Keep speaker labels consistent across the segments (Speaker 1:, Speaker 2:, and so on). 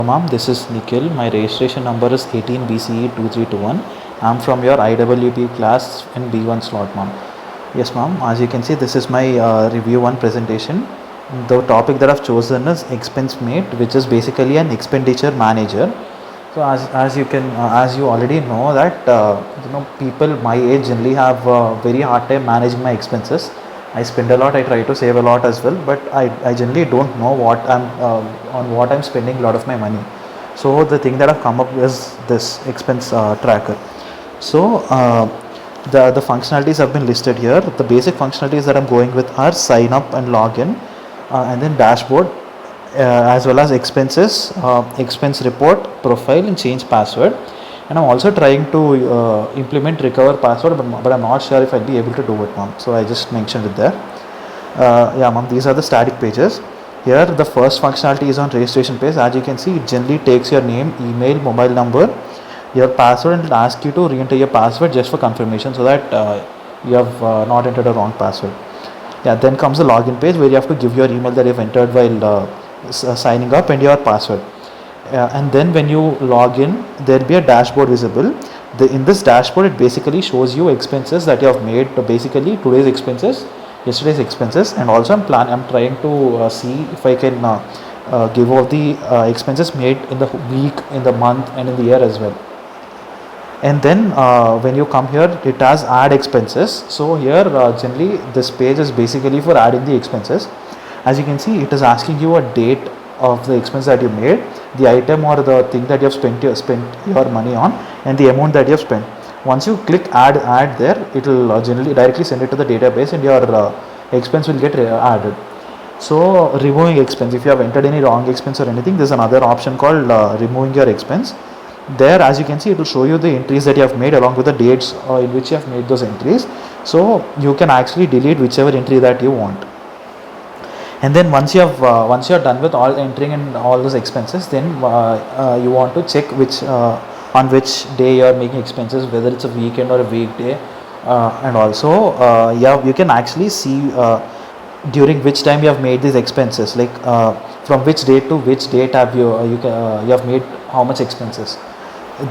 Speaker 1: Ma'am, this is Nikhil. My registration number is 18BCE2321. I'm from your IWP class in B1 slot, ma'am. Yes, ma'am. As you can see, this is my review 1 presentation. The topic that I've chosen is Expense Mate, which is basically an expenditure manager. So as you already know that people my age generally have very hard time managing my expenses. I spend a lot, I try to save a lot as well, but I generally don't know on what I'm spending a lot of my money. So the thing that I've come up with is this expense tracker. So the functionalities have been listed here. The basic functionalities that I'm going with are sign up and login, and then dashboard, as well as expenses, expense report, profile, and change password. And I'm also trying to implement recover password, but I'm not sure if I'll be able to do it, ma'am. So I just mentioned it there. Yeah, ma'am, these are the static pages. Here the first functionality is on registration page. As you can see, it generally takes your name, email, mobile number, your password, and it will ask you to re-enter your password just for confirmation, so that you have not entered a wrong password. Yeah, then comes the login page where you have to give your email that you've entered while signing up and your password. And then when you log in, there will be a dashboard visible. In this dashboard, it basically shows you expenses that you have made, basically today's expenses, yesterday's expenses, and also I'm trying to see if I can give out the expenses made in the week, in the month, and in the year as well. And then when you come here, it has add expenses. So here generally this page is basically for adding the expenses. As you can see, it is asking you a date of the expense that you made, the item or the thing that you have spent your money on, and the amount that you have spent. Once you click add there, it will generally directly send it to the database, and your expense will get added. So removing expense, if you have entered any wrong expense or anything, there's another option called removing your expense. There, as you can see, it will show you the entries that you have made along with the dates in which you have made those entries. So you can actually delete whichever entry that you want. And then once you are done with all entering and all those expenses, then you want to check on which day you are making expenses, whether it's a weekend or a weekday, and also you can actually see during which time you have made these expenses, like from which date to which date have you have made how much expenses.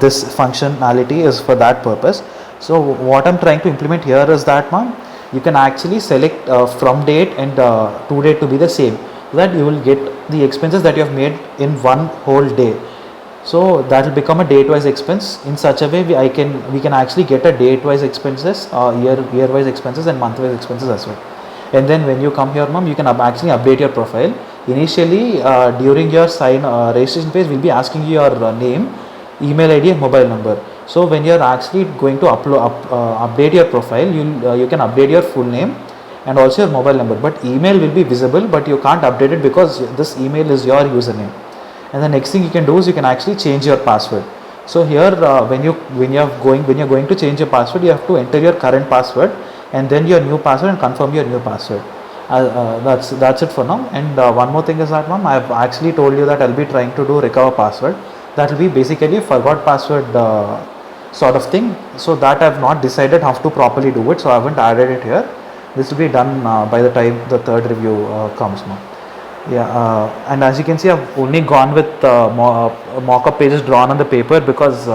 Speaker 1: This functionality is for that purpose. So what I'm trying to implement here is that, ma'am, you can actually select from date and to date to be the same, so that you will get the expenses that you have made in one whole day. So that will become a date-wise expense. In such a way, we can actually get a date-wise expenses, year-wise expenses, and month-wise expenses as well. And then when you come here, ma'am, you can actually update your profile. Initially, during your registration page, we'll be asking you your name, email ID, and mobile number. So when you are actually going to update your profile, you can update your full name and also your mobile number, but email will be visible, but you can't update it because this email is your username. And the next thing you can do is you can actually change your password. So here when you're going to change your password, you have to enter your current password and then your new password and confirm your new password. That's it for now. And one more thing is that, ma'am, I've actually told you that I'll be trying to do recover password. That will be basically forgot password sort of thing. So that I've not decided how to properly do it, so I haven't added it here. This will be done by the time the third review comes now. Yeah, and as you can see, I've only gone with mock-up pages drawn on the paper because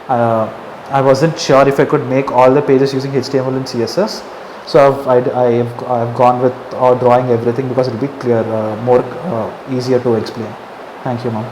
Speaker 1: I wasn't sure if I could make all the pages using HTML and CSS. So I've gone with drawing everything because it will be clear, more easier to explain. Thank you, ma'am.